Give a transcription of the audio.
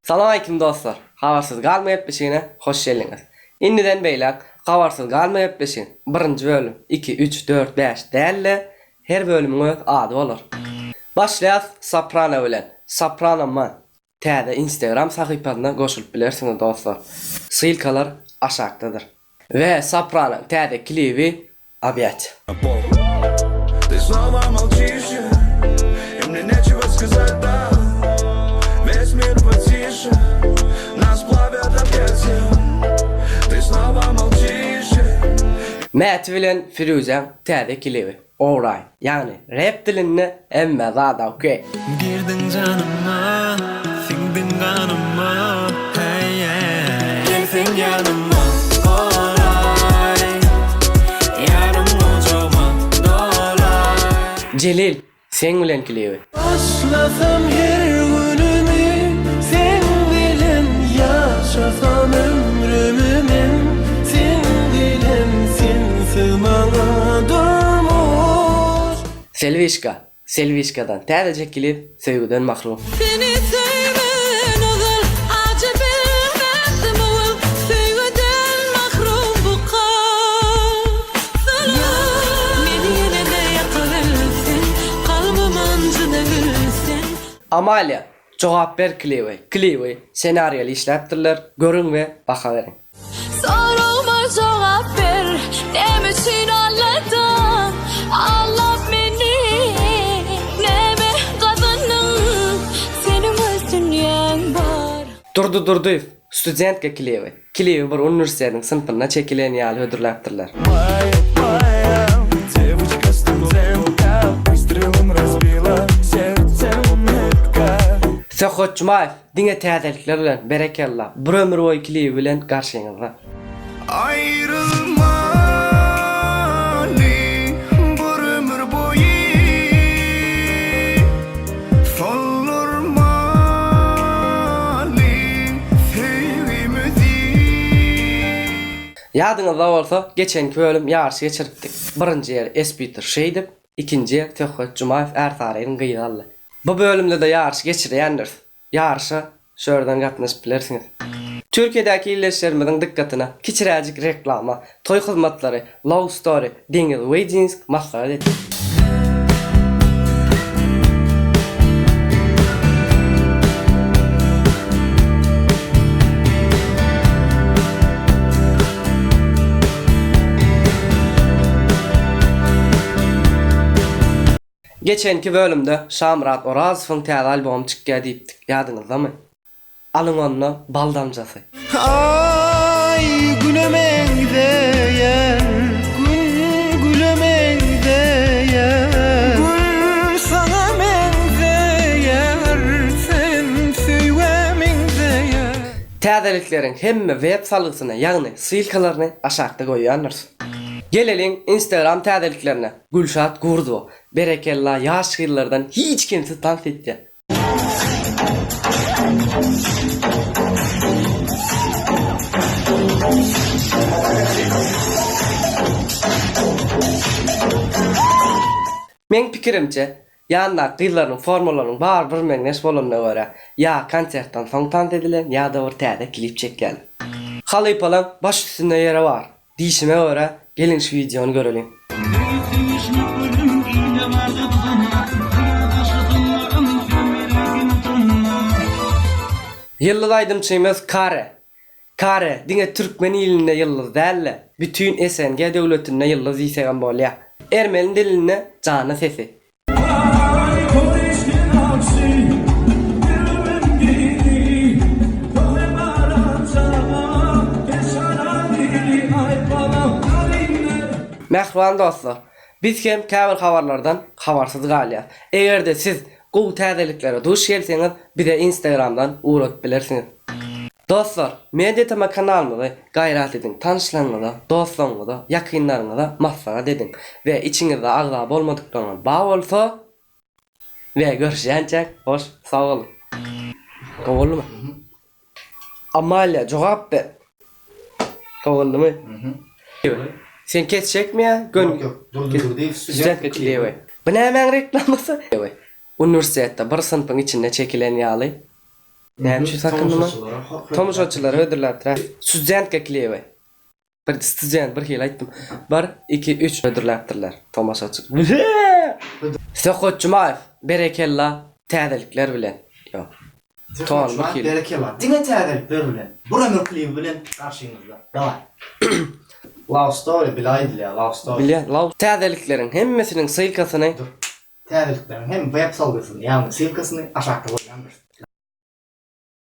Salam alaykum dostlar. Habarsız galmayıp beşiğine hoş geldiniz. Indiden beýle habarsız galmayıp beşiğin 1-nji bölüm 2, 3, 4, 5 dälle her bölümüň öz ady bolar. Başlaýas Soprano bilen. Soprano man. Täze Instagram sahypasyna goşulyp bilersiňiz dostlar. Sylkalar aşagdadyr. Ve Soprano täze klibi объять. Ты снова молчишь, и мне нечего сказать, да. Весь мир потише, нас плавят объятия. Ты снова молчишь. Matt bilen Firuze täze klibi. Alright. Yani rap dilinde emme zada okey. Girdin canıma, singdin kanıma, hey yeah. Gelsin yanıma, alright. Yarım ucuma, dolay. Celil sen bilen klibi. Başlasam her günümü, sen bilen yaşasam ömrümü men. Sen bilen sensiz bana durmuş. Selvişka'dan täze klip Söýgüden mahrum. Seni sevmen oğul, acı bilmezdim oğul, sevgiden mahrum bu kalp. Sana beni yine de yakarsın, kalbim ancına gülsün. Amalia Cogap ber klibi senaryolu işläpdirler. Görün ve baka verin. Soruma cevap ver, ne için ağladın, Allah beni, neme kadının, senin öz dünyan var. Durdu. Studentka klibi. Klibi bir üniversitetiň sınıfına çekilen ýaly ödürläpdirler. Моя девочка студентка, выстрелом разбила сердце метка. Söhhot Jumayev diňe täzelikler bilen berekellah. Bir ömür boý klibi bilen garşyňyzda. Ayrılmalı bir ömür boyu, solurmalı sevgimizi. Ýadyňyzda bolsa, geçenki bölüm ýarşy geçiripdik. Birinji ýer Esbiter şeýdip, ikinji ýer Söhhot Jumayev Ersaryň gyýdaly. Bu bölümde de ýarşy geçirýändir. Ýarşa şörden gatnaşyp bilersiňiz. Türkiýedäki illeşlerimiziň dikkatine kiçiräjik reklama, toy hyzmatlary, love story, deňiz weddings maslahat etdik. Geçenki bölümde Şamrat Orazowyň täze albomy çykýar diýipdik. Ýadyňyzdamy? Alyň onu baldamjasy. Ay gülemekde yer, gün gülemekde yer. Gül sana mende yer, sen süýweminde yer. Täzelikleriň hemme web salgysyna, ýagny sylkalaryny aşagda goýýandyr. Geleliň Instagram täzeliklerine. Gülşat Gurdu, berekella ýaş ýyllardan hiç kimse tans etdi. Men pikirimçe, ýa-da gyllaryň formularyň bar bir meňneş bolanyna görä, ýa konsertden soň tans edilen, ýa da bir täze klip çekýän. Halypalan baş üstünde ýere bar. Diýişime görä, gelin şu videonu görelim. Yıldız aydımçymyz Kare. Kare, diňe türkmen ilinde yıldız dälle. Bütün SNG döwletinde yıldız diýsegem bolýar. Ermeni diline Cana sesi. Merhaba dostlar. Biz hem käbir habarlardan habarsız galýar. Eger de siz gowy täzeliklere duş gelseňiz, bize Instagramdan uğratyp bilersiňiz. Dostlar, Mediatema kanalymyzy gaýrat edin, tanışlaryňyza, dostlaryňyza, ýakynlaryňyza maslahat edin we içiňizde agza bolmadyklarına ba bolsa we görüşýänçe hoş, sag bolun. Gowulmy? Amalia jogap ber. Gowulmy? Sen kesecek mi ya? Yok. Dur deyip Student klibi. Bu näme reklamasy? Üniversitede bir sınıfın içinde çekilen ýaly Näme sakındymy? Tomoşaçylara ödülläpdir. Student gekleýär. Bir student bir hil aýtdym. 1 2 3 ödülläpdirler tomoşaçy. Sokoçmaýew, berekella, täzelikler bilen. Ýok. Tamam, bakayım. Berekella. Dine täzelikler bilen. Bu ömür klibi bilen karşıňyzda. Daway. Love story bilaýdy ya, love story. Bilýän, law täzelikleriň hemmesiniň sylkasyny Täzeliklerin hem web salgysyny, ýagny silkasyny aşağı koýýandyr.